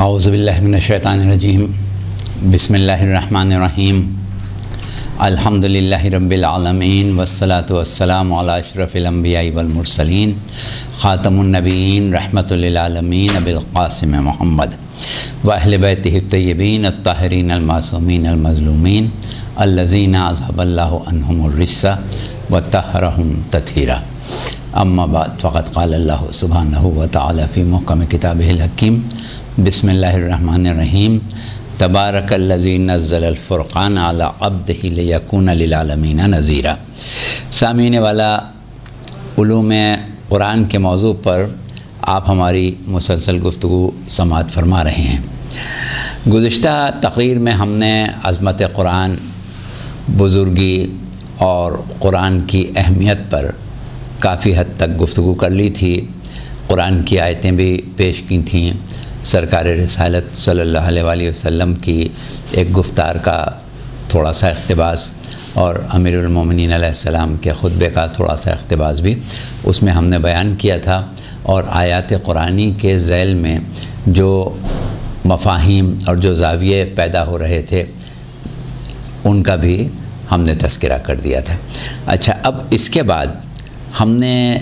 اعوذ باللہ من الشیطان الرجیم بسم اللہ الرحمن الرحیم الحمدللہ رب العالمین والصلاة والسلام علی اشرف الانبیاء والمرسلین خاتم النبیین رحمۃ للعالمین ابی القاسم محمد واہل بیتہ الطیبین الطاہرین المعصومین المظلومین الذین اذھب اللہ عنہم الرجس وطہرہم تطہیرا اما بعد فقد قال اللہ سبحانہ وتعالی فی محکم کتابہ الحکیم بسم اللہ الرحمن الرحیم تبارک الذی نزل الفرقان علی عبدہ لیکون للعالمین نذیرا۔ سامعین والا، علوم قرآن کے موضوع پر آپ ہماری مسلسل گفتگو سماعت فرما رہے ہیں۔ گزشتہ تقریر میں ہم نے عظمت قرآن، بزرگی اور قرآن کی اہمیت پر کافی حد تک گفتگو کر لی تھی۔ قرآن کی آیتیں بھی پیش کی تھیں، سرکار رسالت صلی اللہ علیہ وآلہ وسلم کی ایک گفتار کا تھوڑا سا اقتباس اور امیر المومنین علیہ السلام کے خطبے کا تھوڑا سا اقتباس بھی اس میں ہم نے بیان کیا تھا، اور آیات قرآنی کے ذیل میں جو مفاہیم اور جو زاویے پیدا ہو رہے تھے ان کا بھی ہم نے تذکرہ کر دیا تھا۔ اچھا، اب اس کے بعد ہم نے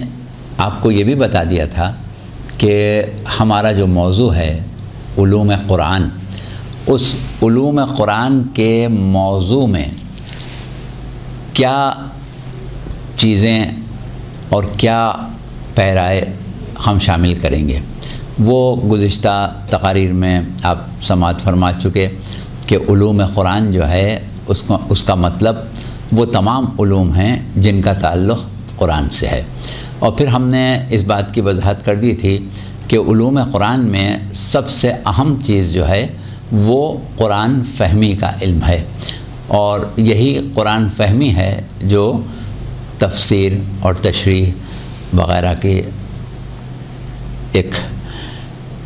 آپ کو یہ بھی بتا دیا تھا کہ ہمارا جو موضوع ہے علوم قرآن، اس علوم قرآن کے موضوع میں کیا چیزیں اور کیا پیرائے ہم شامل کریں گے، وہ گزشتہ تقاریر میں آپ سماعت فرما چکے کہ علوم قرآن جو ہے اس کا مطلب وہ تمام علوم ہیں جن کا تعلق قرآن سے ہے۔ اور پھر ہم نے اس بات کی وضاحت کر دی تھی کہ علوم قرآن میں سب سے اہم چیز جو ہے وہ قرآن فہمی کا علم ہے، اور یہی قرآن فہمی ہے جو تفسیر اور تشریح وغیرہ کے ایک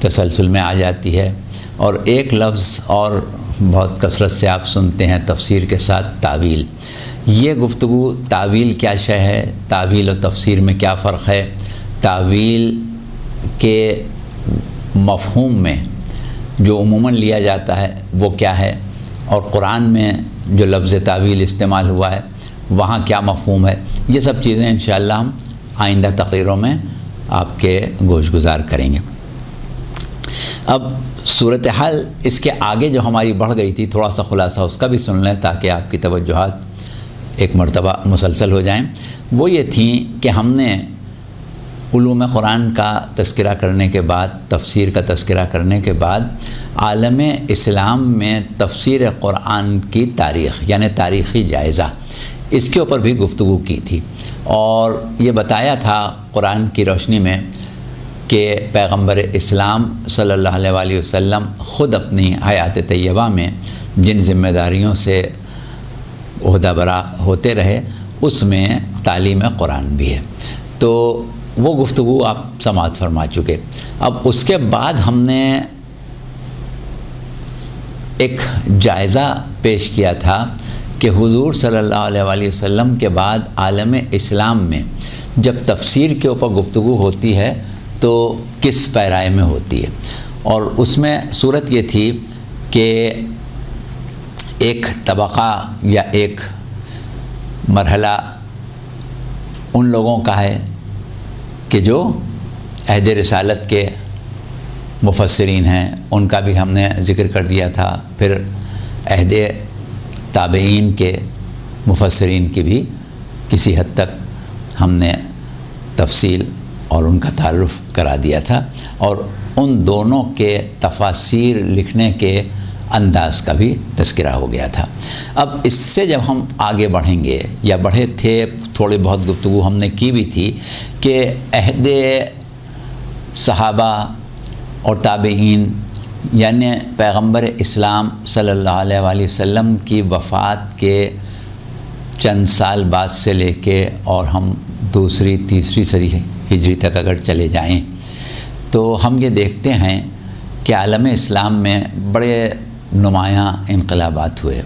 تسلسل میں آ جاتی ہے۔ اور ایک لفظ اور بہت کثرت سے آپ سنتے ہیں تفسیر کے ساتھ تعویل۔ یہ گفتگو تعویل کیا شے ہے، تعویل و تفسیر میں کیا فرق ہے، تعویل کے مفہوم میں جو عموماً لیا جاتا ہے وہ کیا ہے، اور قرآن میں جو لفظ تعویل استعمال ہوا ہے وہاں کیا مفہوم ہے، یہ سب چیزیں انشاءاللہ ہم آئندہ تقریروں میں آپ کے گوش گزار کریں گے۔ اب صورتحال اس کے آگے جو ہماری بڑھ گئی تھی، تھوڑا سا خلاصہ اس کا بھی سن لیں تاکہ آپ کی توجہات ایک مرتبہ مسلسل ہو جائیں۔ وہ یہ تھیں کہ ہم نے علوم قرآن کا تذکرہ کرنے کے بعد، تفسیر کا تذکرہ کرنے کے بعد، عالم اسلام میں تفسیر قرآن کی تاریخ یعنی تاریخی جائزہ، اس کے اوپر بھی گفتگو کی تھی، اور یہ بتایا تھا قرآن کی روشنی میں کہ پیغمبر اسلام صلی اللہ علیہ وآلہ وسلم خود اپنی حیات طیبہ میں جن ذمہ داریوں سے عہدہ برا ہوتے رہے اس میں تعلیم قرآن بھی ہے، تو وہ گفتگو آپ سماعت فرما چکے۔ اب اس کے بعد ہم نے ایک جائزہ پیش کیا تھا کہ حضور صلی اللہ علیہ وآلہ وسلم کے بعد عالم اسلام میں جب تفسیر کے اوپر گفتگو ہوتی ہے تو کس پیرائے میں ہوتی ہے، اور اس میں صورت یہ تھی کہ ایک طبقہ یا ایک مرحلہ ان لوگوں کا ہے کہ جو عہد رسالت کے مفسرین ہیں، ان کا بھی ہم نے ذکر کر دیا تھا، پھر عہد تابعین کے مفسرین کی بھی کسی حد تک ہم نے تفصیل اور ان کا تعارف کرا دیا تھا، اور ان دونوں کے تفاسیر لکھنے کے انداز کا بھی تذکرہ ہو گیا تھا۔ اب اس سے جب ہم آگے بڑھیں گے، یا بڑھے تھے، تھوڑی بہت گفتگو ہم نے کی بھی تھی کہ عہد صحابہ اور تابعین یعنی پیغمبر اسلام صلی اللہ علیہ وآلہ وسلم کی وفات کے چند سال بعد سے لے کے اور ہم دوسری تیسری صدی ہجری تک اگر چلے جائیں تو ہم یہ دیکھتے ہیں کہ عالم اسلام میں بڑے نمایاں انقلابات ہوئے،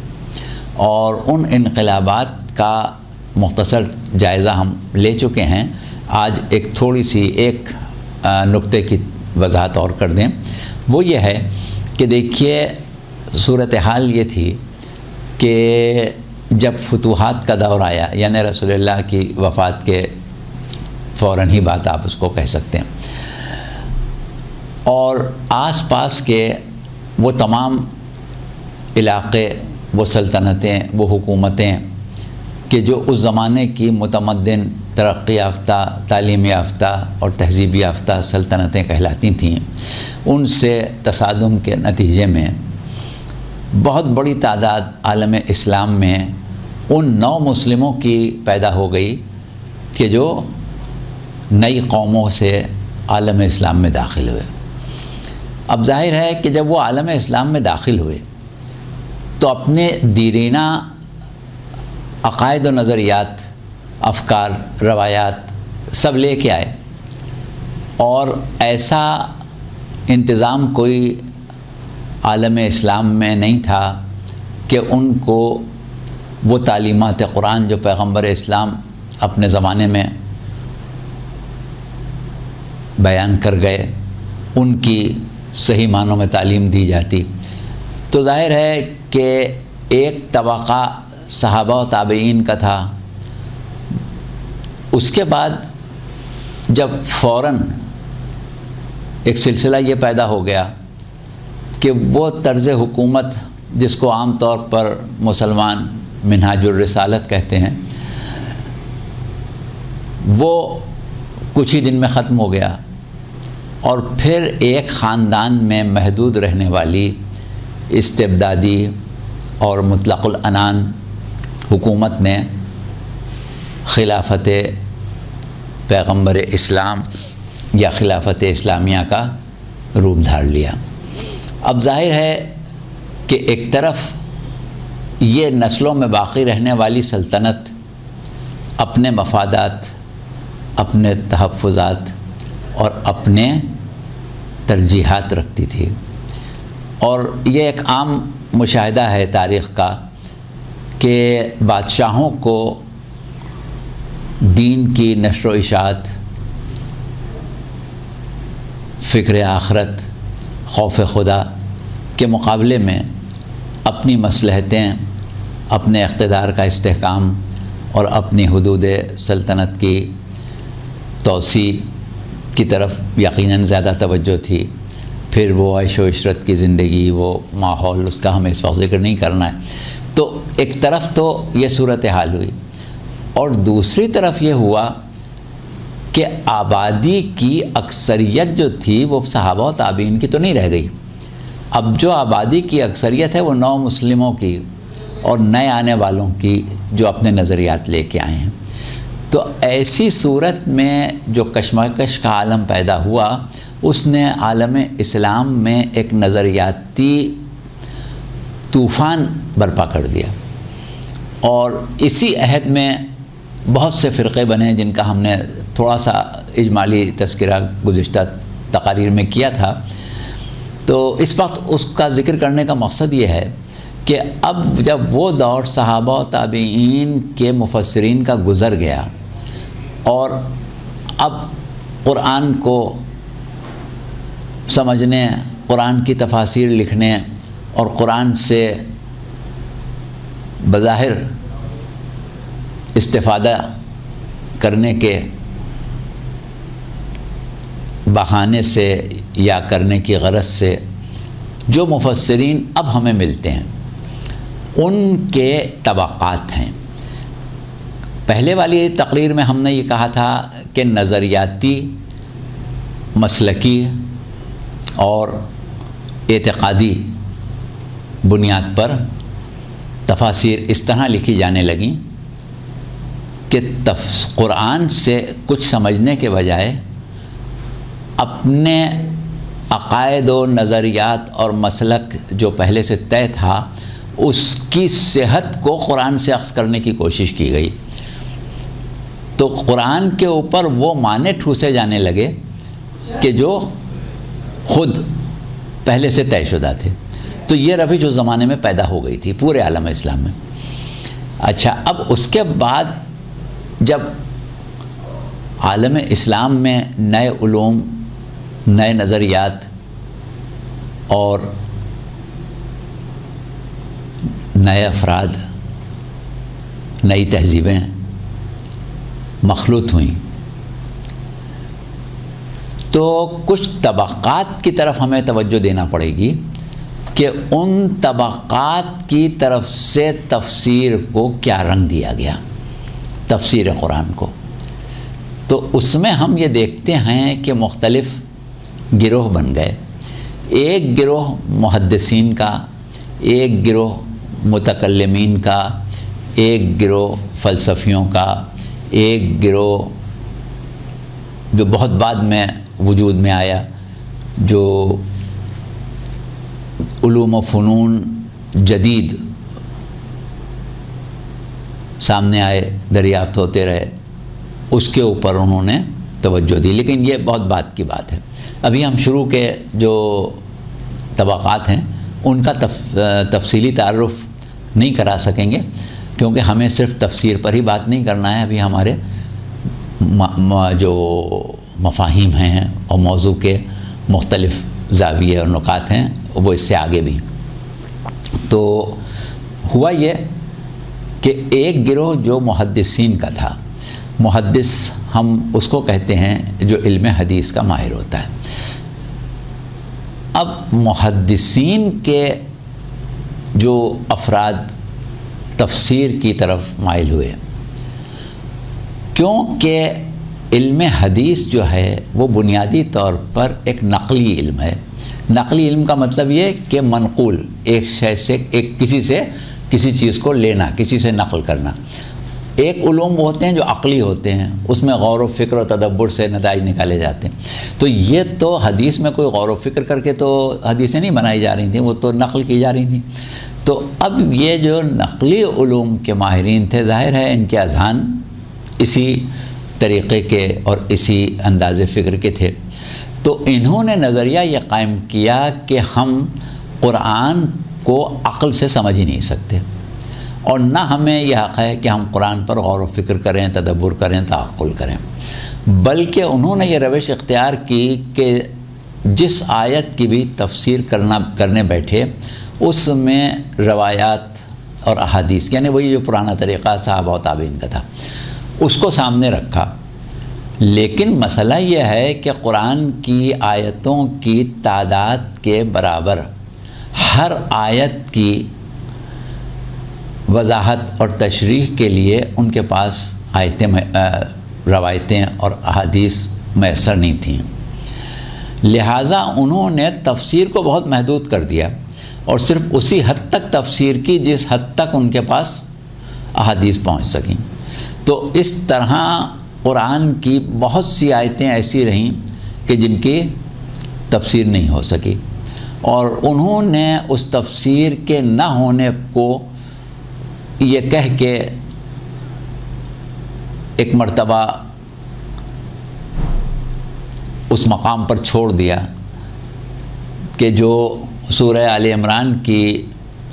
اور ان انقلابات کا مختصر جائزہ ہم لے چکے ہیں۔ آج ایک تھوڑی سی ایک نقطے کی وضاحت اور کر دیں، وہ یہ ہے کہ دیکھیے صورتحال یہ تھی کہ جب فتوحات کا دور آیا، یعنی رسول اللہ کی وفات کے فوراً ہی بات آپ اس کو کہہ سکتے ہیں، اور آس پاس کے وہ تمام علاقے، وہ سلطنتیں، وہ حکومتیں کہ جو اس زمانے کی متمدن، ترقی یافتہ، تعلیم یافتہ اور تہذیب یافتہ سلطنتیں کہلاتی تھیں، ان سے تصادم کے نتیجے میں بہت بڑی تعداد عالم اسلام میں ان نو مسلموں کی پیدا ہو گئی کہ جو نئی قوموں سے عالم اسلام میں داخل ہوئے۔ اب ظاہر ہے کہ جب وہ عالم اسلام میں داخل ہوئے تو اپنے دیرینہ عقائد و نظریات، افکار، روایات سب لے کے آئے، اور ایسا انتظام کوئی عالم اسلام میں نہیں تھا کہ ان کو وہ تعلیمات قرآن جو پیغمبر اسلام اپنے زمانے میں بیان کر گئے ان کی صحیح معنوں میں تعلیم دی جاتی۔ تو ظاہر ہے کہ ایک طبقہ صحابہ و تابعین کا تھا، اس کے بعد جب فوراً ایک سلسلہ یہ پیدا ہو گیا کہ وہ طرز حکومت جس کو عام طور پر مسلمان منہاج الرسالت کہتے ہیں، وہ کچھ ہی دن میں ختم ہو گیا، اور پھر ایک خاندان میں محدود رہنے والی استبدادی اور مطلق العنان حکومت نے خلافت پیغمبر اسلام یا خلافت اسلامیہ کا روپ دھار لیا۔ اب ظاہر ہے کہ ایک طرف یہ نسلوں میں باقی رہنے والی سلطنت اپنے مفادات، اپنے تحفظات اور اپنے ترجیحات رکھتی تھی، اور یہ ایک عام مشاہدہ ہے تاریخ کا کہ بادشاہوں کو دین کی نشر و اشاعت، فکر آخرت، خوف خدا کے مقابلے میں اپنی مصلحتیں، اپنے اقتدار کا استحکام اور اپنی حدود سلطنت کی توسیع کی طرف یقیناً زیادہ توجہ تھی۔ پھر وہ عیش و عشرت کی زندگی، وہ ماحول، اس کا ہمیں اس وقت ذکر نہیں کرنا ہے۔ تو ایک طرف تو یہ صورتحال ہوئی، اور دوسری طرف یہ ہوا کہ آبادی کی اکثریت جو تھی وہ صحابہ و تابعین کی تو نہیں رہ گئی۔ اب جو آبادی کی اکثریت ہے وہ نو مسلموں کی اور نئے آنے والوں کی جو اپنے نظریات لے کے آئے ہیں۔ تو ایسی صورت میں جو کشمکش کا عالم پیدا ہوا، اس نے عالم اسلام میں ایک نظریاتی طوفان برپا کر دیا، اور اسی عہد میں بہت سے فرقے بنے جن کا ہم نے تھوڑا سا اجمالی تذکرہ گزشتہ تقاریر میں کیا تھا۔ تو اس وقت اس کا ذکر کرنے کا مقصد یہ ہے کہ اب جب وہ دور صحابہ و تابعین کے مفسرین کا گزر گیا، اور اب قرآن کو سمجھنے، قرآن کی تفاسیر لکھنے اور قرآن سے بظاہر استفادہ کرنے کے بہانے سے یا کرنے کی غرض سے جو مفسرین اب ہمیں ملتے ہیں ان کے طبقات ہیں۔ پہلے والی تقریر میں ہم نے یہ کہا تھا کہ نظریاتی، مسلکی اور اعتقادی بنیاد پر تفاسیر اس طرح لکھی جانے لگیں کہ قرآن سے کچھ سمجھنے کے بجائے اپنے عقائد و نظریات اور مسلک جو پہلے سے طے تھا اس کی صحت کو قرآن سے اخذ کرنے کی کوشش کی گئی۔ تو قرآن کے اوپر وہ معنی ٹھوسے جانے لگے کہ جو خود پہلے سے طے شدہ تھے۔ تو یہ روش اس زمانے میں پیدا ہو گئی تھی پورے عالم اسلام میں۔ اچھا، اب اس کے بعد جب عالم اسلام میں نئے علوم، نئے نظریات اور نئے افراد، نئی تہذیبیں مخلوط ہوئیں، تو کچھ طبقات کی طرف ہمیں توجہ دینا پڑے گی کہ ان طبقات کی طرف سے تفسیر کو کیا رنگ دیا گیا، تفسیر قرآن کو۔ تو اس میں ہم یہ دیکھتے ہیں کہ مختلف گروہ بن گئے۔ ایک گروہ محدثین کا، ایک گروہ متکلمین کا، ایک گروہ فلسفیوں کا، ایک گروہ جو بہت بعد میں وجود میں آیا، جو علوم و فنون جدید سامنے آئے، دریافت ہوتے رہے، اس کے اوپر انہوں نے توجہ دی۔ لیکن یہ بہت بعد کی بات ہے۔ ابھی ہم شروع کے جو طبقات ہیں ان کا تفصیلی تعارف نہیں کرا سکیں گے، کیونکہ ہمیں صرف تفسیر پر ہی بات نہیں کرنا ہے۔ ابھی ہمارے جو مفاہیم ہیں اور موضوع کے مختلف زاویے اور نکات ہیں وہ اس سے آگے بھی۔ تو ہوا یہ کہ ایک گروہ جو محدثین کا تھا، محدث ہم اس کو کہتے ہیں جو علم حدیث کا ماہر ہوتا ہے۔ اب محدثین کے جو افراد تفسیر کی طرف مائل ہوئے، کیونکہ علم حدیث جو ہے وہ بنیادی طور پر ایک نقلی علم ہے۔ نقلی علم کا مطلب یہ کہ منقول، ایک شے سے، کسی سے کسی چیز کو لینا، کسی سے نقل کرنا۔ ایک علوم ہوتے ہیں جو عقلی ہوتے ہیں، اس میں غور و فکر و تدبر سے نتائج نکالے جاتے ہیں۔ تو یہ تو حدیث میں کوئی غور و فکر کر کے تو حدیثیں نہیں بنائی جا رہی تھیں، وہ تو نقل کی جا رہی تھیں۔ تو اب یہ جو نقلی علوم کے ماہرین تھے، ظاہر ہے ان کے اذہان اسی طریقے کے اور اسی انداز فکر کے تھے۔ تو انہوں نے نظریہ یہ قائم کیا کہ ہم قرآن کو عقل سے سمجھ ہی نہیں سکتے، اور نہ ہمیں یہ حق ہے کہ ہم قرآن پر غور و فکر کریں، تدبر کریں، تعقل کریں، بلکہ انہوں نے یہ روش اختیار کی کہ جس آیت کی بھی تفسیر کرنے بیٹھے اس میں روایات اور احادیث، یعنی وہی جو پرانا طریقہ صحابہ و تابعین کا تھا، اس کو سامنے رکھا۔ لیکن مسئلہ یہ ہے کہ قرآن کی آیتوں کی تعداد کے برابر ہر آیت کی وضاحت اور تشریح کے لیے ان کے پاس روایتیں اور احادیث میسر نہیں تھیں، لہٰذا انہوں نے تفسیر کو بہت محدود کر دیا اور صرف اسی حد تک تفسیر کی جس حد تک ان کے پاس احادیث پہنچ سکیں۔ تو اس طرح قرآن کی بہت سی آیتیں ایسی رہیں کہ جن کی تفسیر نہیں ہو سکی، اور انہوں نے اس تفسیر کے نہ ہونے کو یہ کہہ کے ایک مرتبہ اس مقام پر چھوڑ دیا کہ جو سورہ آل عمران کی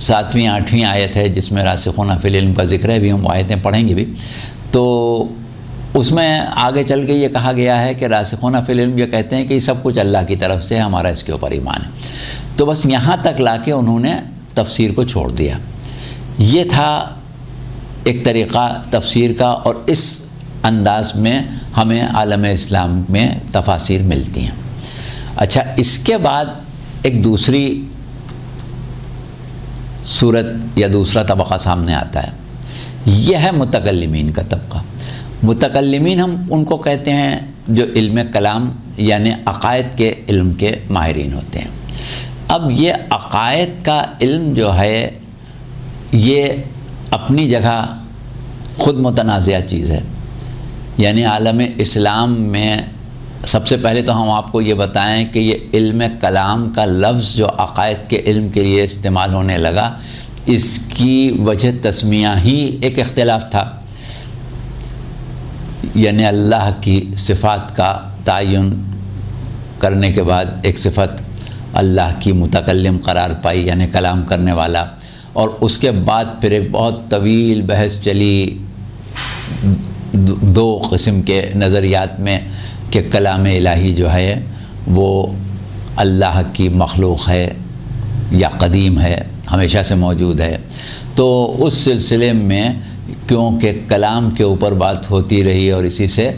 7ویں 8ویں آیت ہے جس میں راسخون فی العلم کا ذکر ہے، بھی ہم آیتیں پڑھیں گے بھی، تو اس میں آگے چل کے یہ کہا گیا ہے کہ راسخون فی العلم یہ کہتے ہیں کہ یہ سب کچھ اللہ کی طرف سے، ہمارا اس کے اوپر ایمان ہے۔ تو بس یہاں تک لا کے انہوں نے تفسیر کو چھوڑ دیا۔ یہ تھا ایک طریقہ تفسیر کا، اور اس انداز میں ہمیں عالم اسلام میں تفاسیر ملتی ہیں۔ اچھا، اس کے بعد ایک دوسری صورت یا دوسرا طبقہ سامنے آتا ہے، یہ ہے متکلمین کا طبقہ۔ متکلمین ہم ان کو کہتے ہیں جو علم کلام یعنی عقائد کے علم کے ماہرین ہوتے ہیں۔ اب یہ عقائد کا علم جو ہے یہ اپنی جگہ خود متنازع چیز ہے، یعنی عالم اسلام میں سب سے پہلے تو ہم آپ کو یہ بتائیں کہ یہ علم کلام کا لفظ جو عقائد کے علم کے لیے استعمال ہونے لگا، اس کی وجہ تسمیہ ہی ایک اختلاف تھا، یعنی اللہ کی صفات کا تعین کرنے کے بعد ایک صفت اللہ کی متکلم قرار پائی، یعنی کلام کرنے والا، اور اس کے بعد پھر ایک بہت طویل بحث چلی دو قسم کے نظریات میں کہ کلام الہی جو ہے وہ اللہ کی مخلوق ہے یا قدیم ہے، ہمیشہ سے موجود ہے، تو اس سلسلے میں کیونکہ کلام کے اوپر بات ہوتی رہی اور اسی سے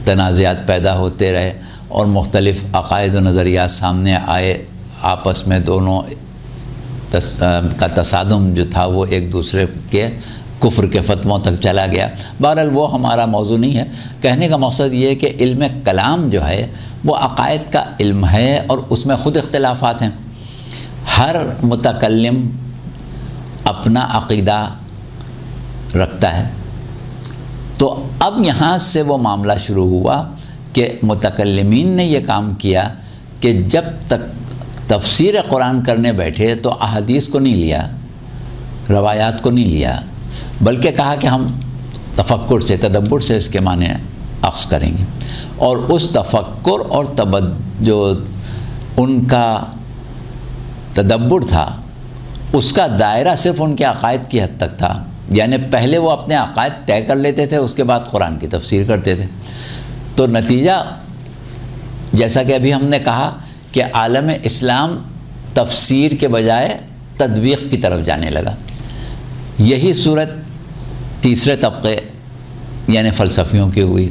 تنازعات پیدا ہوتے رہے اور مختلف عقائد و نظریات سامنے آئے، آپس میں دونوں کا تصادم جو تھا وہ ایک دوسرے کے کفر کے فتووں تک چلا گیا۔ بہرحال وہ ہمارا موضوع نہیں ہے۔ کہنے کا مقصد یہ ہے کہ علم کلام جو ہے وہ عقائد کا علم ہے اور اس میں خود اختلافات ہیں۔ ہر متکلم اپنا عقیدہ رکھتا ہے۔ تو اب یہاں سے وہ معاملہ شروع ہوا کہ متکلمین نے یہ کام کیا کہ جب تک تفسیر قرآن کرنے بیٹھے تو احادیث کو نہیں لیا، روایات کو نہیں لیا، بلکہ کہا کہ ہم تفکر سے، تدبر سے اس کے معنی اخذ کریں گے، اور اس تفکر اور جو ان کا تدبر تھا اس کا دائرہ صرف ان کے عقائد کی حد تک تھا۔ یعنی پہلے وہ اپنے عقائد طے کر لیتے تھے، اس کے بعد قرآن کی تفسیر کرتے تھے۔ تو نتیجہ جیسا کہ ابھی ہم نے کہا کہ عالم اسلام تفسیر کے بجائے تطبیق کی طرف جانے لگا۔ یہی صورت تیسرے طبقے یعنی فلسفیوں کی ہوئی۔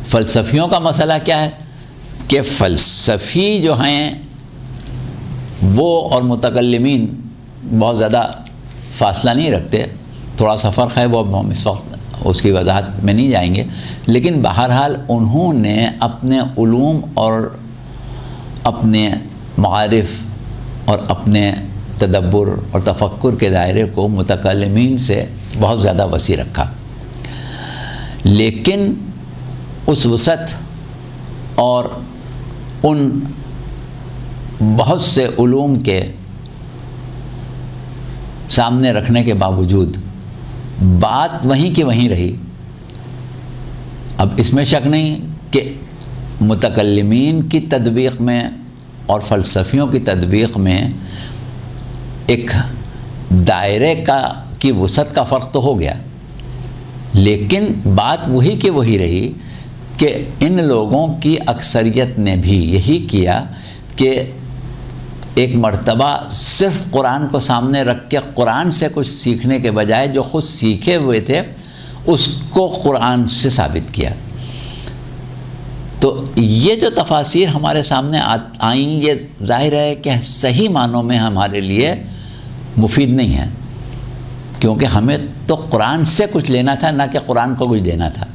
فلسفیوں کا مسئلہ کیا ہے کہ فلسفی جو ہیں وہ اور متکلمین بہت زیادہ فاصلہ نہیں رکھتے، تھوڑا سا فرق ہے، وہ ہم اس وقت اس کی وضاحت میں نہیں جائیں گے، لیکن بہرحال انہوں نے اپنے علوم اور اپنے معارف اور اپنے تدبر اور تفکر کے دائرے کو متکلمین سے بہت زیادہ وسیع رکھا، لیکن اس وسعت اور ان بہت سے علوم کے سامنے رکھنے کے باوجود بات وہیں کی وہیں رہی۔ اب اس میں شک نہیں کہ متکلمین کی تطبیق میں اور فلسفیوں کی تطبیق میں ایک دائرے کی وسعت کا فرق تو ہو گیا، لیکن بات وہی کی وہی رہی کہ ان لوگوں کی اکثریت نے بھی یہی کیا کہ ایک مرتبہ صرف قرآن کو سامنے رکھ کے قرآن سے کچھ سیکھنے کے بجائے جو خود سیکھے ہوئے تھے اس کو قرآن سے ثابت کیا۔ تو یہ جو تفاسیر ہمارے سامنے آئیں یہ ظاہر ہے کہ صحیح معنوں میں ہمارے لیے مفید نہیں ہے، کیونکہ ہمیں تو قرآن سے کچھ لینا تھا، نہ کہ قرآن کو کچھ دینا تھا۔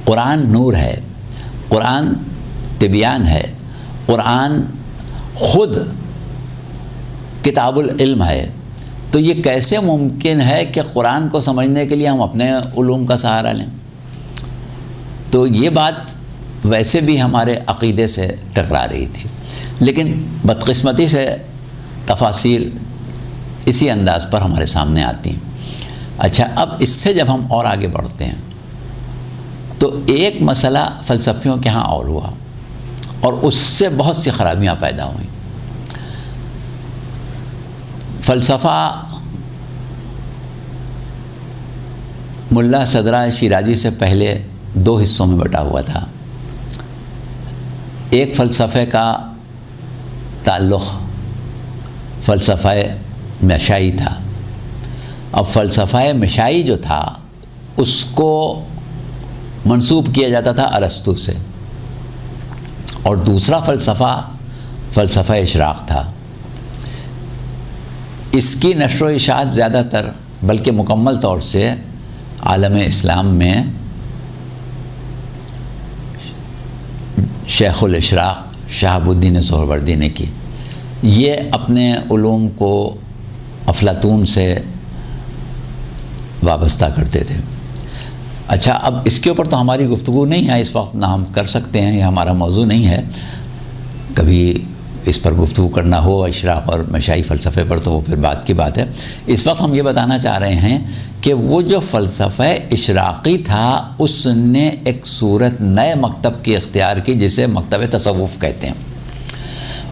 قرآن نور ہے، قرآن تبیان ہے، قرآن خود کتاب العلم ہے۔ تو یہ کیسے ممکن ہے کہ قرآن کو سمجھنے کے لیے ہم اپنے علوم کا سہارا لیں؟ تو یہ بات ویسے بھی ہمارے عقیدے سے ٹکرا رہی تھی، لیکن بدقسمتی سے تفاسیر اسی انداز پر ہمارے سامنے آتی ہیں۔ اچھا، اب اس سے جب ہم اور آگے بڑھتے ہیں تو ایک مسئلہ فلسفیوں کے ہاں اور ہوا اور اس سے بہت سی خرابیاں پیدا ہوئیں۔ فلسفہ ملا صدرہ شیرازی سے پہلے دو حصوں میں بٹا ہوا تھا۔ ایک فلسفے کا تعلق فلسفہ مشائی تھا۔ اب فلسفہ مشائی جو تھا اس کو منسوب کیا جاتا تھا ارسطو سے، اور دوسرا فلسفہ اشراق تھا۔ اس کی نشر و اشاعت زیادہ تر بلکہ مکمل طور سے عالم اسلام میں شیخ الاشراق شہاب الدین سہروردی نے کی۔ یہ اپنے علوم کو افلاطون سے وابستہ کرتے تھے۔ اچھا، اب اس کے اوپر تو ہماری گفتگو نہیں ہے اس وقت، نہ ہم کر سکتے ہیں، یہ ہمارا موضوع نہیں ہے۔ کبھی اس پر گفتگو کرنا ہو اشراق اور مشائی فلسفے پر تو وہ پھر بات کی بات ہے۔ اس وقت ہم یہ بتانا چاہ رہے ہیں کہ وہ جو فلسفہ اشراقی تھا اس نے ایک صورت نئے مکتب کی اختیار کی جسے مکتب تصوف کہتے ہیں،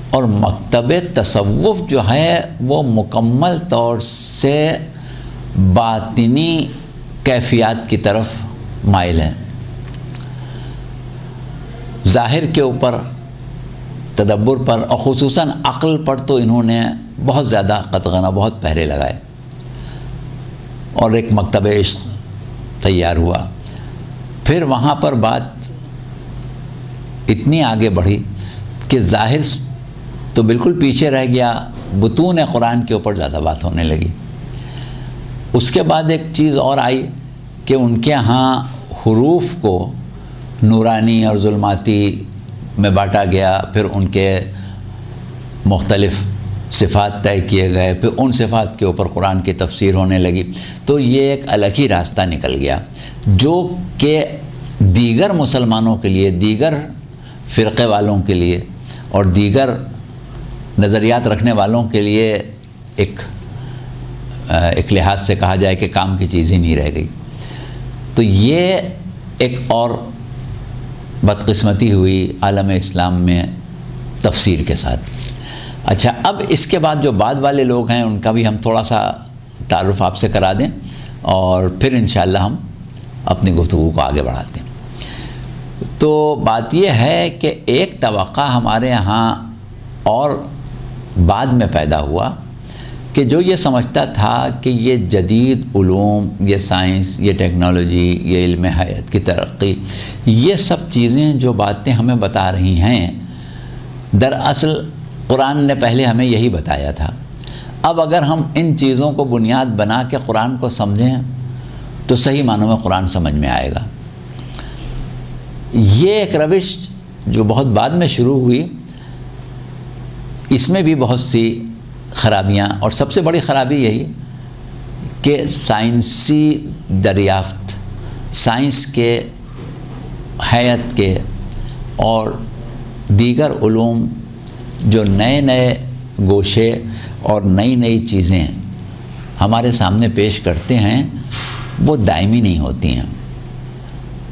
اور مکتب تصوف جو ہے وہ مکمل طور سے باطنی کیفیات کی طرف مائل ہے۔ ظاہر کے اوپر، تدبر پر اور خصوصاً عقل پر تو انہوں نے بہت زیادہ قطغنہ بہت پہرے لگائے، اور ایک مکتب عشق تیار ہوا۔ پھر وہاں پر بات اتنی آگے بڑھی کہ ظاہر تو بالکل پیچھے رہ گیا، بطون قرآن کے اوپر زیادہ بات ہونے لگی۔ اس کے بعد ایک چیز اور آئی کہ ان کے ہاں حروف کو نورانی اور ظلماتی میں بانٹا گیا، پھر ان کے مختلف صفات طے کیے گئے، پھر ان صفات کے اوپر قرآن کی تفسیر ہونے لگی۔ تو یہ ایک الگ ہی راستہ نکل گیا جو کہ دیگر مسلمانوں کے لیے، دیگر فرقے والوں کے لیے اور دیگر نظریات رکھنے والوں کے لیے ایک لحاظ سے کہا جائے کہ کام کی چیز ہی نہیں رہ گئی۔ تو یہ ایک اور بدقسمتی ہوئی عالم اسلام میں تفسیر کے ساتھ۔ اچھا، اب اس کے بعد جو بعد والے لوگ ہیں ان کا بھی ہم تھوڑا سا تعارف آپ سے کرا دیں اور پھر انشاءاللہ ہم اپنی گفتگو کو آگے بڑھاتے ہیں۔ تو بات یہ ہے کہ ایک توقع ہمارے ہاں اور بعد میں پیدا ہوا کہ جو یہ سمجھتا تھا کہ یہ جدید علوم، یہ سائنس، یہ ٹیکنالوجی، یہ علم حیات کی ترقی، یہ سب چیزیں جو باتیں ہمیں بتا رہی ہیں، دراصل قرآن نے پہلے ہمیں یہی بتایا تھا۔ اب اگر ہم ان چیزوں کو بنیاد بنا کے قرآن کو سمجھیں تو صحیح معنوں میں قرآن سمجھ میں آئے گا۔ یہ ایک روش جو بہت بعد میں شروع ہوئی، اس میں بھی بہت سی خرابیاں، اور سب سے بڑی خرابی یہی کہ سائنسی دریافت، سائنس کے، حیات کے اور دیگر علوم جو نئے نئے گوشے اور نئی نئی چیزیں ہمارے سامنے پیش کرتے ہیں، وہ دائمی نہیں ہوتی ہیں۔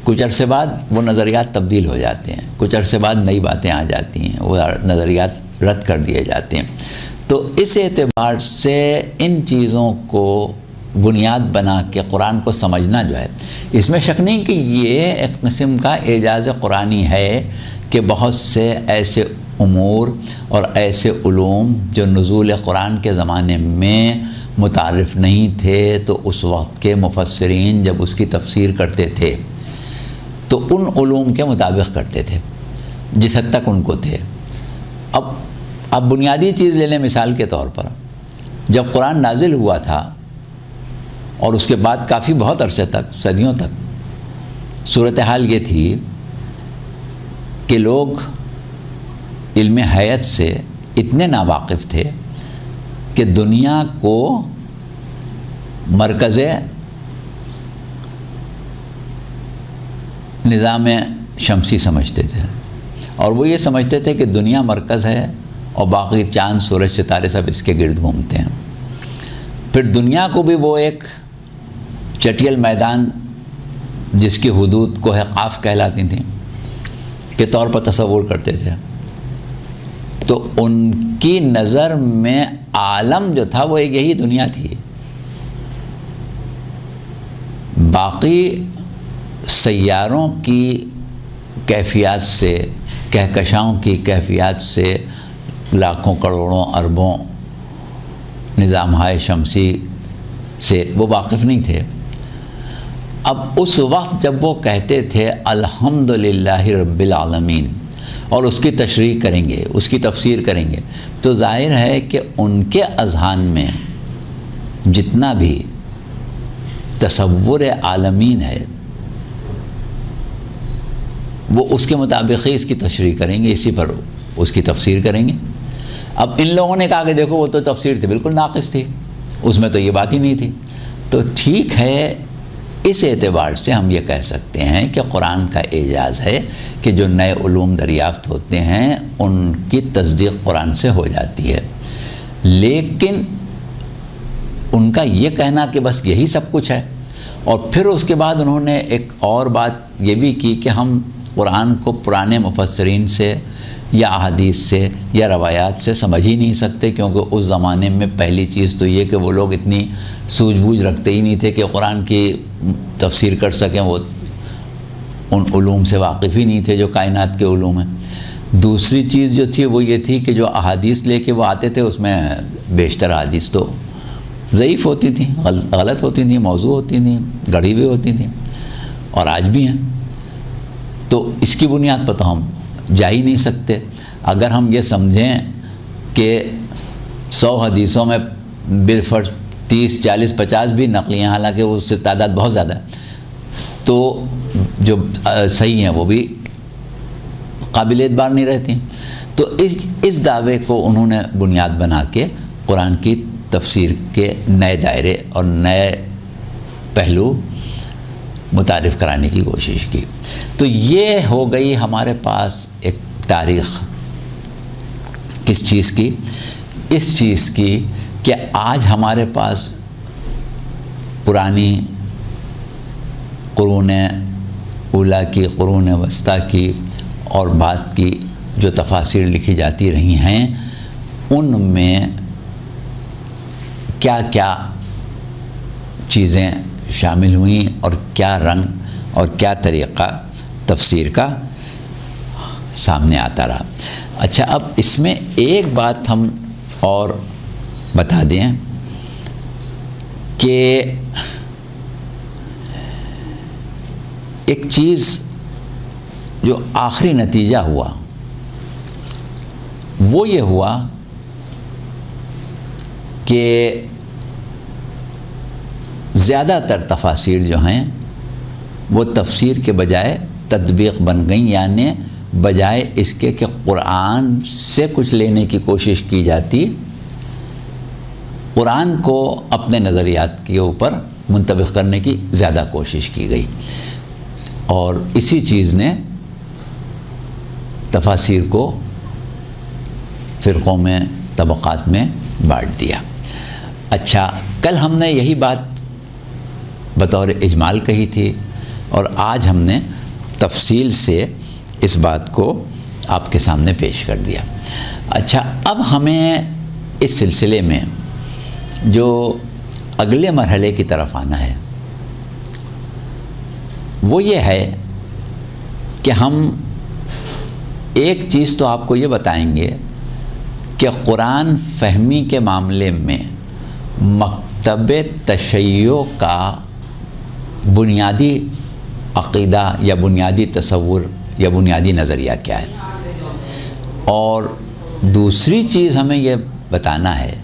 کچھ عرصے بعد وہ نظریات تبدیل ہو جاتے ہیں، کچھ عرصے بعد نئی باتیں آ جاتی ہیں، وہ نظریات رد کر دیے جاتے ہیں۔ تو اس اعتبار سے ان چیزوں کو بنیاد بنا کے قرآن کو سمجھنا جو ہے، اس میں شک نہیں کہ یہ ایک قسم کا اعجاز قرآنی ہے کہ بہت سے ایسے امور اور ایسے علوم جو نزول قرآن کے زمانے میں متعارف نہیں تھے، تو اس وقت کے مفسرین جب اس کی تفسیر کرتے تھے تو ان علوم کے مطابق کرتے تھے جس حد تک ان کو تھے۔ اب بنیادی چیز لے لیں مثال کے طور پر، جب قرآن نازل ہوا تھا اور اس کے بعد کافی بہت عرصے تک، صدیوں تک صورتحال یہ تھی کہ لوگ علم حیات سے اتنے ناواقف تھے کہ دنیا کو مرکز نظام شمسی سمجھتے تھے، اور وہ یہ سمجھتے تھے کہ دنیا مرکز ہے اور باقی چاند، سورج، ستارے سب اس کے گرد گھومتے ہیں۔ پھر دنیا کو بھی وہ ایک چٹیل میدان جس کی حدود کوہ قاف کہلاتی تھیں کے طور پر تصور کرتے تھے۔ تو ان کی نظر میں عالم جو تھا وہ ایک یہی دنیا تھی، باقی سیاروں کی کیفیات سے، کہکشاؤں کی کیفیات سے، لاکھوں کروڑوں اربوں نظام ہائے شمسی سے وہ واقف نہیں تھے۔ اب اس وقت جب وہ کہتے تھے الحمدللہ رب العالمین اور اس کی تشریح کریں گے، اس کی تفسیر کریں گے، تو ظاہر ہے کہ ان کے اذہان میں جتنا بھی تصور عالمین ہے وہ اس کے مطابق ہی اس کی تشریح کریں گے، اسی پر اس کی تفسیر کریں گے۔ اب ان لوگوں نے کہا کہ دیکھو وہ تو تفسیر تھی بالکل ناقص تھی، اس میں تو یہ بات ہی نہیں تھی۔ تو ٹھیک ہے، اس اعتبار سے ہم یہ کہہ سکتے ہیں کہ قرآن کا اعجاز ہے کہ جو نئے علوم دریافت ہوتے ہیں ان کی تصدیق قرآن سے ہو جاتی ہے، لیکن ان کا یہ کہنا کہ بس یہی سب کچھ ہے، اور پھر اس کے بعد انہوں نے ایک اور بات یہ بھی کی کہ ہم قرآن کو پرانے مفسرین سے یا احادیث سے یا روایات سے سمجھ ہی نہیں سکتے، کیونکہ اس زمانے میں پہلی چیز تو یہ کہ وہ لوگ اتنی سوجھ بوجھ رکھتے ہی نہیں تھے کہ قرآن کی تفسیر کر سکیں، وہ ان علوم سے واقف ہی نہیں تھے جو کائنات کے علوم ہیں۔ دوسری چیز جو تھی وہ یہ تھی کہ جو احادیث لے کے وہ آتے تھے اس میں بیشتر احادیث تو ضعیف ہوتی تھیں، غلط ہوتی تھیں، موضوع ہوتی تھیں، گڑھی ہوئی ہوتی تھیں، اور آج بھی ہیں۔ تو اس کی بنیاد پر تو ہم جا ہی نہیں سکتے۔ اگر ہم یہ سمجھیں کہ 100 حدیثوں میں بالفرض 30 40 50 بھی نقلی ہیں، حالانکہ اس سے تعداد بہت زیادہ ہے، تو جو صحیح ہیں وہ بھی قابل اعتبار نہیں رہتی ہیں۔ تو اس دعوے کو انہوں نے بنیاد بنا کے قرآن کی تفسیر کے نئے دائرے اور نئے پہلو متعارف کرانے کی کوشش کی۔ تو یہ ہو گئی ہمارے پاس ایک تاریخ کس چیز کی؟ اس چیز کی کہ آج ہمارے پاس پرانی قرون اولیٰ کی، قرون وسطیٰ کی اور بعد کی جو تفاسیر لکھی جاتی رہی ہیں، ان میں کیا کیا چیزیں شامل ہوئیں اور کیا رنگ اور کیا طریقہ تفسیر کا سامنے آتا رہا۔ اچھا، اب اس میں ایک بات ہم اور بتا دیں کہ ایک چیز جو آخری نتیجہ ہوا وہ یہ ہوا کہ زیادہ تر تفاسیر جو ہیں وہ تفسیر کے بجائے تطبیق بن گئیں، یعنی بجائے اس کے کہ قرآن سے کچھ لینے کی کوشش کی جاتی، قرآن کو اپنے نظریات کے اوپر منطبق کرنے کی زیادہ کوشش کی گئی، اور اسی چیز نے تفاسیر کو فرقوں میں، طبقات میں بانٹ دیا۔ اچھا، کل ہم نے یہی بات بطور اجمال کہی تھی، اور آج ہم نے تفصیل سے اس بات کو آپ کے سامنے پیش کر دیا۔ اچھا، اب ہمیں اس سلسلے میں جو اگلے مرحلے کی طرف آنا ہے وہ یہ ہے کہ ہم ایک چیز تو آپ کو یہ بتائیں گے کہ قرآن فہمی کے معاملے میں مکتب تشیع کا بنیادی عقیدہ یا بنیادی تصور یا بنیادی نظریہ کیا ہے، اور دوسری چیز ہمیں یہ بتانا ہے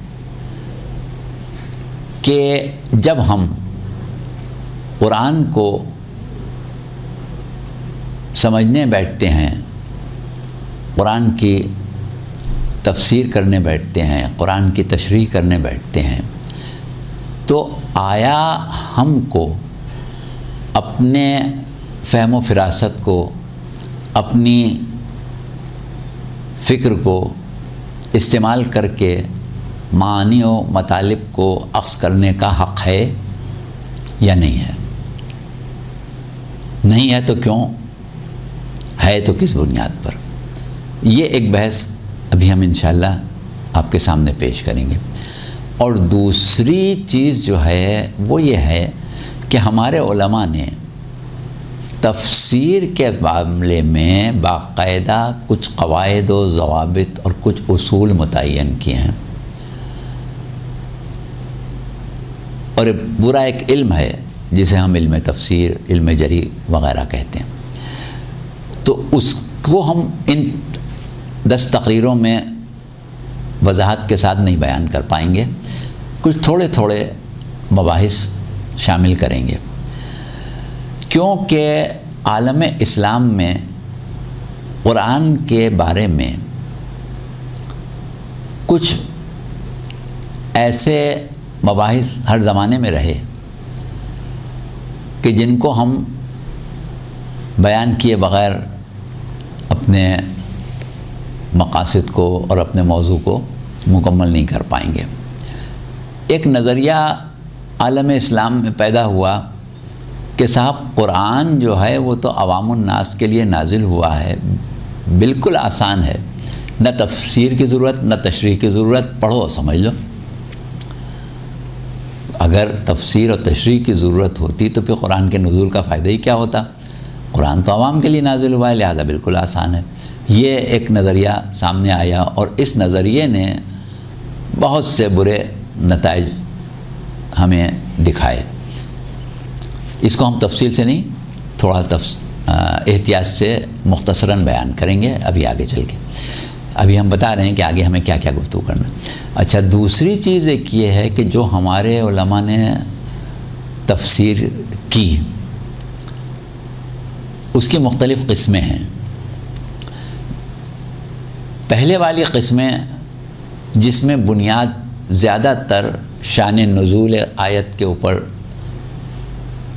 کہ جب ہم قرآن کو سمجھنے بیٹھتے ہیں، قرآن کی تفسیر کرنے بیٹھتے ہیں، قرآن کی تشریح کرنے بیٹھتے ہیں، تو آیا ہم کو اپنے فہم و فراست کو، اپنی فکر کو استعمال کر کے معانی و مطالب کو اخذ کرنے کا حق ہے یا نہیں ہے؟ نہیں ہے تو کیوں؟ ہے تو کس بنیاد پر؟ یہ ایک بحث ابھی ہم انشاءاللہ آپ کے سامنے پیش کریں گے۔ اور دوسری چیز جو ہے وہ یہ ہے کہ ہمارے علماء نے تفسیر کے معاملے میں باقاعدہ کچھ قواعد و ضوابط اور کچھ اصول متعین کیے ہیں، اور پورا ایک علم ہے جسے ہم علم تفسیر، علم جری وغیرہ کہتے ہیں۔ تو اس کو ہم ان 10 تقریروں میں وضاحت کے ساتھ نہیں بیان کر پائیں گے، کچھ تھوڑے تھوڑے مباحث شامل کریں گے، کیونکہ عالم اسلام میں قرآن کے بارے میں کچھ ایسے مباحث ہر زمانے میں رہے کہ جن کو ہم بیان کیے بغیر اپنے مقاصد کو اور اپنے موضوع کو مکمل نہیں کر پائیں گے۔ ایک نظریہ عالم اسلام میں پیدا ہوا کہ صاحب قرآن جو ہے وہ تو عوام الناس کے لیے نازل ہوا ہے، بالکل آسان ہے، نہ تفسیر کی ضرورت نہ تشریح کی ضرورت، پڑھو سمجھ لو۔ اگر تفسیر اور تشریح کی ضرورت ہوتی تو پھر قرآن کے نزول کا فائدہ ہی کیا ہوتا؟ قرآن تو عوام کے لیے نازل ہوا ہے، لہذا بالکل آسان ہے۔ یہ ایک نظریہ سامنے آیا، اور اس نظریے نے بہت سے برے نتائج ہمیں دکھائے۔ اس کو ہم تفصیل سے نہیں، تھوڑا احتیاط سے مختصراً بیان کریں گے ابھی آگے چل کے۔ ابھی ہم بتا رہے ہیں کہ آگے ہمیں کیا کیا گفتگو کرنا۔ اچھا، دوسری چیز ایک یہ ہے کہ جو ہمارے علماء نے تفسیر کی اس کی مختلف قسمیں ہیں۔ پہلے والی قسمیں جس میں بنیاد زیادہ تر شان نزول آیت کے اوپر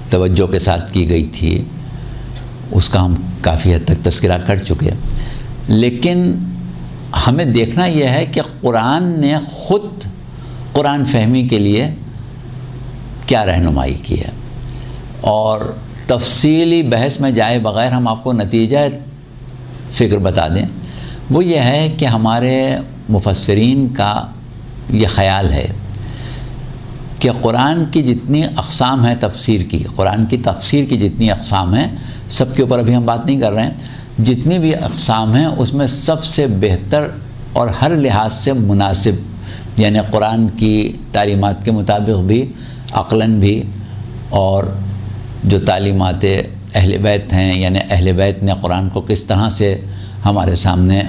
توجہ کے ساتھ کی گئی تھی، اس کا ہم کافی حد تک تذکرہ کر چکے، لیکن ہمیں دیکھنا یہ ہے کہ قرآن نے خود قرآن فہمی کے لیے کیا رہنمائی کی ہے، اور تفصیلی بحث میں جائے بغیر ہم آپ کو نتیجہ فکر بتا دیں، وہ یہ ہے کہ ہمارے مفسرین کا یہ خیال ہے کہ قرآن کی جتنی اقسام ہیں تفسیر کی، قرآن کی تفسیر کی جتنی اقسام ہیں، سب کے اوپر ابھی ہم بات نہیں کر رہے ہیں، جتنی بھی اقسام ہیں اس میں سب سے بہتر اور ہر لحاظ سے مناسب، یعنی قرآن کی تعلیمات کے مطابق بھی، عقلاً بھی، اور جو تعلیمات اہل بیت ہیں، یعنی اہل بیت نے قرآن کو کس طرح سے ہمارے سامنے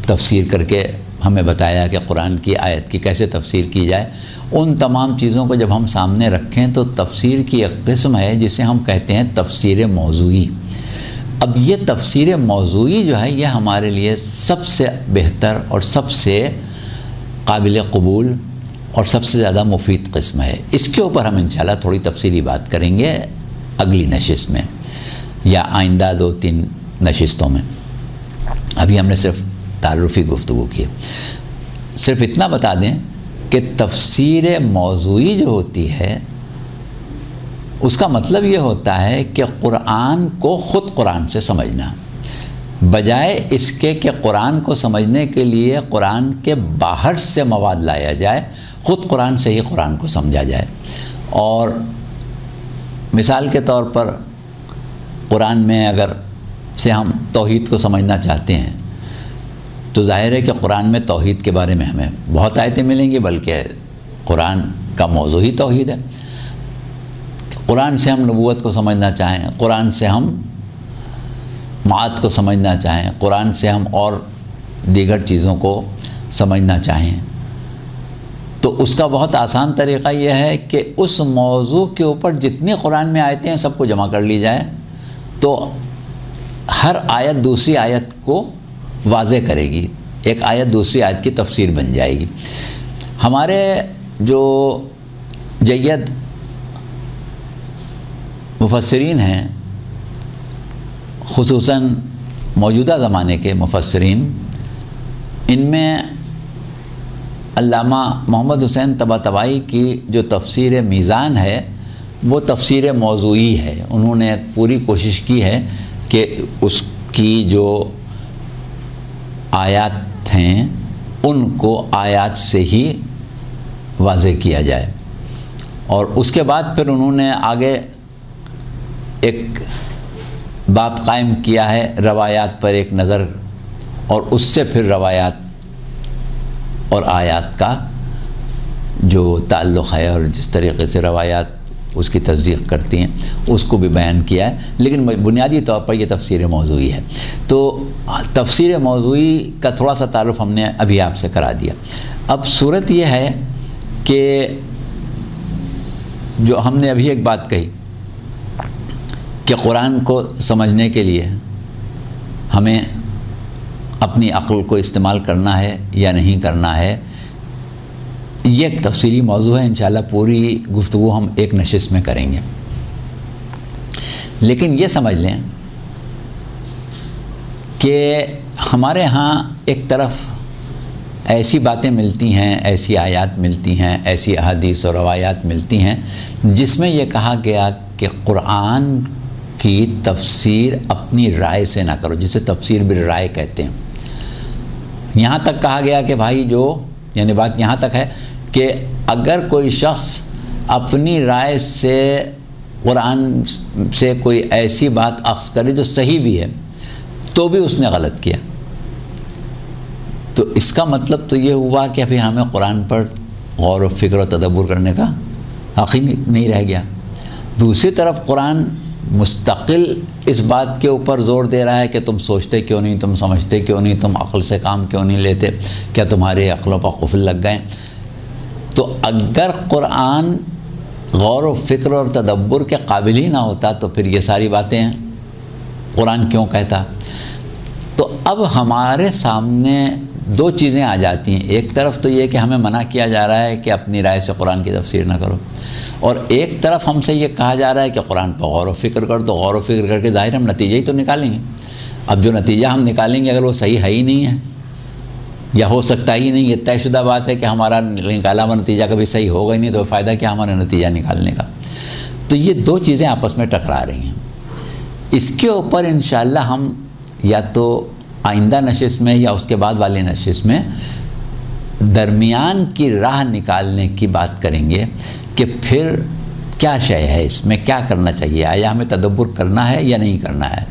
تفسیر کر کے ہمیں بتایا کہ قرآن کی آیت کی کیسے تفسیر کی جائے، ان تمام چیزوں کو جب ہم سامنے رکھیں تو تفسیر کی ایک قسم ہے جسے ہم کہتے ہیں تفسیر موضوعی۔ اب یہ تفسیر موضوعی جو ہے یہ ہمارے لیے سب سے بہتر اور سب سے قابل قبول اور سب سے زیادہ مفید قسم ہے۔ اس کے اوپر ہم انشاءاللہ تھوڑی تفصیلی بات کریں گے اگلی نشست میں یا آئندہ 2-3 نشستوں میں۔ ابھی ہم نے صرف تعارفی گفتگو کی۔ صرف اتنا بتا دیں کہ تفسیر موضوعی جو ہوتی ہے اس کا مطلب یہ ہوتا ہے کہ قرآن کو خود قرآن سے سمجھنا، بجائے اس کے کہ قرآن کو سمجھنے کے لیے قرآن کے باہر سے مواد لایا جائے، خود قرآن سے ہی قرآن کو سمجھا جائے۔ اور مثال کے طور پر قرآن میں اگر سے ہم توحید کو سمجھنا چاہتے ہیں تو ظاہر ہے کہ قرآن میں توحید کے بارے میں ہمیں بہت آیتیں ملیں گی، بلکہ قرآن کا موضوع ہی توحید ہے۔ قرآن سے ہم نبوت کو سمجھنا چاہیں، قرآن سے ہم معاد کو سمجھنا چاہیں، قرآن سے ہم اور دیگر چیزوں کو سمجھنا چاہیں، تو اس کا بہت آسان طریقہ یہ ہے کہ اس موضوع کے اوپر جتنی قرآن میں آیتیں ہیں سب کو جمع کر لی جائے، تو ہر آیت دوسری آیت کو واضح کرے گی، ایک آیت دوسری آیت کی تفسیر بن جائے گی۔ ہمارے جو جید مفسرین ہیں، خصوصاً موجودہ زمانے کے مفسرین، ان میں علامہ محمد حسین طباطبائی کی جو تفسیر میزان ہے وہ تفسیر موضوعی ہے۔ انہوں نے پوری کوشش کی ہے کہ اس کی جو آیات ہیں ان کو آیات سے ہی واضح کیا جائے، اور اس کے بعد پھر انہوں نے آگے ایک باب قائم کیا ہے روایات پر ایک نظر، اور اس سے پھر روایات اور آیات کا جو تعلق ہے اور جس طریقے سے روایات اس کی تصدیق کرتی ہیں اس کو بھی بیان کیا ہے، لیکن بنیادی طور پر یہ تفسیر موضوعی ہے۔ تو تفسیر موضوعی کا تھوڑا سا تعارف ہم نے ابھی آپ سے کرا دیا۔ اب صورت یہ ہے کہ جو ہم نے ابھی ایک بات کہی کہ قرآن کو سمجھنے کے لیے ہمیں اپنی عقل کو استعمال کرنا ہے یا نہیں کرنا ہے، یہ ایک تفصیلی موضوع ہے، انشاءاللہ پوری گفتگو ہم ایک نشست میں کریں گے۔ لیکن یہ سمجھ لیں کہ ہمارے ہاں ایک طرف ایسی باتیں ملتی ہیں، ایسی آیات ملتی ہیں، ایسی احادیث اور روایات ملتی ہیں جس میں یہ کہا گیا کہ قرآن کی تفسیر اپنی رائے سے نہ کرو، جسے تفسیر بالرائے کہتے ہیں۔ یہاں تک کہا گیا کہ بھائی یعنی بات یہاں تک ہے کہ اگر کوئی شخص اپنی رائے سے قرآن سے کوئی ایسی بات اخذ کرے جو صحیح بھی ہے تو بھی اس نے غلط کیا، تو اس کا مطلب تو یہ ہوا کہ ابھی ہمیں قرآن پر غور و فکر و تدبر کرنے کا حق ہی نہیں رہ گیا۔ دوسری طرف قرآن مستقل اس بات کے اوپر زور دے رہا ہے کہ تم سوچتے کیوں نہیں، تم سمجھتے کیوں نہیں، تم عقل سے کام کیوں نہیں لیتے، کیا تمہارے عقلوں پر قفل لگ گئے؟ تو اگر قرآن غور و فکر اور تدبر کے قابل ہی نہ ہوتا تو پھر یہ ساری باتیں ہیں قرآن کیوں کہتا؟ تو اب ہمارے سامنے دو چیزیں آ جاتی ہیں، ایک طرف تو یہ کہ ہمیں منع کیا جا رہا ہے کہ اپنی رائے سے قرآن کی تفسیر نہ کرو، اور ایک طرف ہم سے یہ کہا جا رہا ہے کہ قرآن پر غور و فکر کر دو، غور و فکر کر کے ظاہر ہم نتیجہ ہی تو نکالیں گے۔ اب جو نتیجہ ہم نکالیں گے اگر وہ صحیح ہے ہی نہیں ہے یا ہو سکتا ہی نہیں، یہ طے شدہ بات ہے کہ ہمارا نکالا ہوا نتیجہ کبھی صحیح ہوگا ہی نہیں، تو فائدہ کیا ہمارا نتیجہ نکالنے کا؟ تو یہ دو چیزیں آپس میں ٹکرا رہی ہیں۔ اس کے اوپر انشاءاللہ ہم یا تو آئندہ نشست میں یا اس کے بعد والی نشست میں درمیان کی راہ نکالنے کی بات کریں گے کہ پھر کیا شے ہے، اس میں کیا کرنا چاہیے، آیا ہمیں تدبر کرنا ہے یا نہیں کرنا ہے؟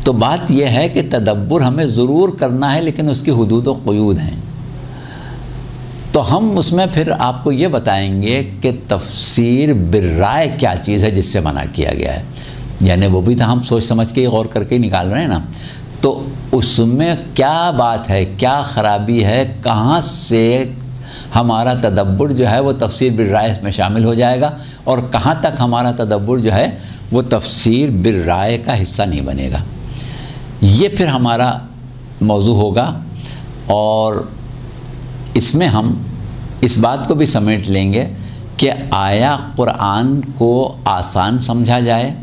تو بات یہ ہے کہ تدبر ہمیں ضرور کرنا ہے، لیکن اس کی حدود و قیود ہیں۔ تو ہم اس میں پھر آپ کو یہ بتائیں گے کہ تفسیر بالرائے کیا چیز ہے جس سے منع کیا گیا ہے، یعنی وہ بھی تو ہم سوچ سمجھ کے غور کر کے نکال رہے ہیں نا، تو اس میں کیا بات ہے، کیا خرابی ہے، کہاں سے ہمارا تدبر جو ہے وہ تفسیر بالرائے میں شامل ہو جائے گا، اور کہاں تک ہمارا تدبر جو ہے وہ تفسیر بالرائے کا حصہ نہیں بنے گا۔ یہ پھر ہمارا موضوع ہوگا، اور اس میں ہم اس بات کو بھی سمیٹ لیں گے کہ آیا قرآن کو آسان سمجھا جائے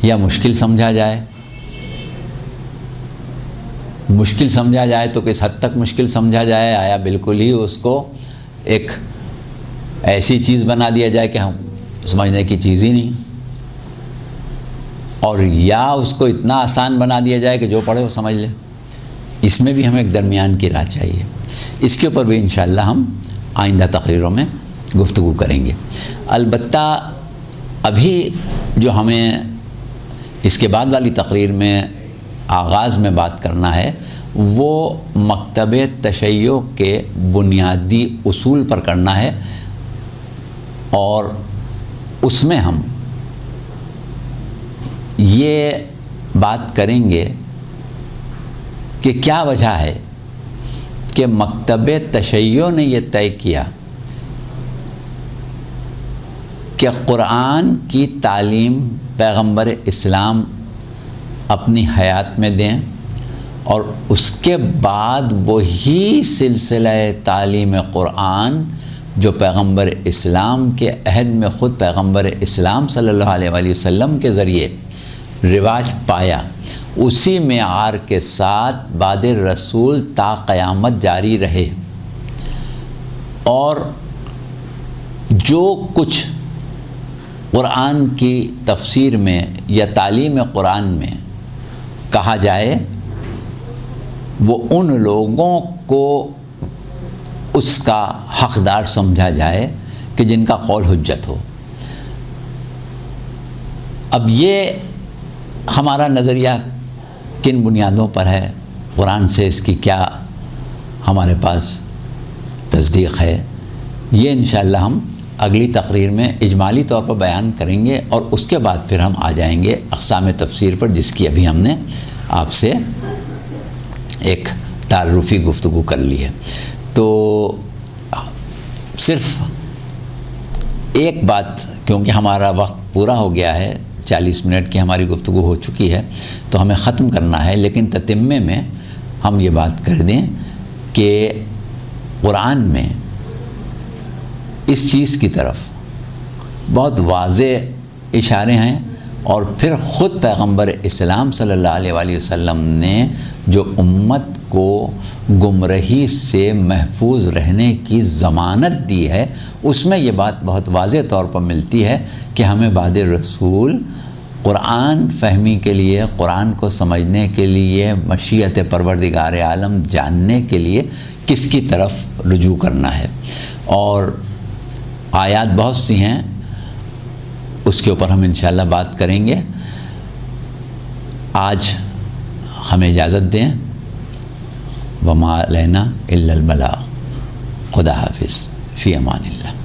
یا مشکل سمجھا جائے؟ مشکل سمجھا جائے تو کس حد تک مشکل سمجھا جائے؟ آیا بالکل ہی اس کو ایک ایسی چیز بنا دیا جائے کہ ہم سمجھنے کی چیز ہی نہیں، اور یا اس کو اتنا آسان بنا دیا جائے کہ جو پڑھے وہ سمجھ لے؟ اس میں بھی ہمیں ایک درمیان کی راہ چاہیے۔ اس کے اوپر بھی انشاءاللہ ہم آئندہ تقریروں میں گفتگو کریں گے۔ البتہ ابھی جو ہمیں اس کے بعد والی تقریر میں آغاز میں بات کرنا ہے وہ مکتب تشیع کے بنیادی اصول پر کرنا ہے، اور اس میں ہم یہ بات کریں گے کہ کیا وجہ ہے کہ مکتب تشیع نے یہ طے کیا کہ قرآن کی تعلیم پیغمبر اسلام اپنی حیات میں دیں، اور اس کے بعد وہی سلسلہ تعلیم قرآن جو پیغمبر اسلام کے عہد میں خود پیغمبر اسلام صلی اللہ علیہ وآلہ وسلم کے ذریعے رواج پایا، اسی معیار کے ساتھ بعد رسول تا قیامت جاری رہے، اور جو کچھ قرآن کی تفسیر میں یا تعلیم قرآن میں کہا جائے وہ ان لوگوں کو اس کا حقدار سمجھا جائے کہ جن کا قول حجت ہو۔ اب یہ ہمارا نظریہ کن بنیادوں پر ہے، قرآن سے اس کی کیا ہمارے پاس تصدیق ہے، یہ انشاءاللہ ہم اگلی تقریر میں اجمالی طور پر بیان کریں گے، اور اس کے بعد پھر ہم آ جائیں گے اقسام تفسیر پر، جس کی ابھی ہم نے آپ سے ایک تعارفی گفتگو کر لی ہے۔ تو صرف ایک بات، کیونکہ ہمارا وقت پورا ہو گیا ہے، 40 منٹ کی ہماری گفتگو ہو چکی ہے، تو ہمیں ختم کرنا ہے، لیکن تتمے میں ہم یہ بات کر دیں کہ قرآن میں اس چیز کی طرف بہت واضح اشارے ہیں، اور پھر خود پیغمبر اسلام صلی اللہ علیہ وآلہ وسلم نے جو امت کو گمراہی سے محفوظ رہنے کی ضمانت دی ہے، اس میں یہ بات بہت واضح طور پر ملتی ہے کہ ہمیں بعد رسول قرآن فہمی کے لیے، قرآن کو سمجھنے کے لیے، مشیت پروردگار عالم جاننے کے لیے کس کی طرف رجوع کرنا ہے، اور آیات بہت سی ہیں، اس کے اوپر ہم انشاءاللہ بات کریں گے۔ آج ہمیں اجازت دیں، وما علینا الا البلاغ۔ خدا حافظ، فی امان اللہ۔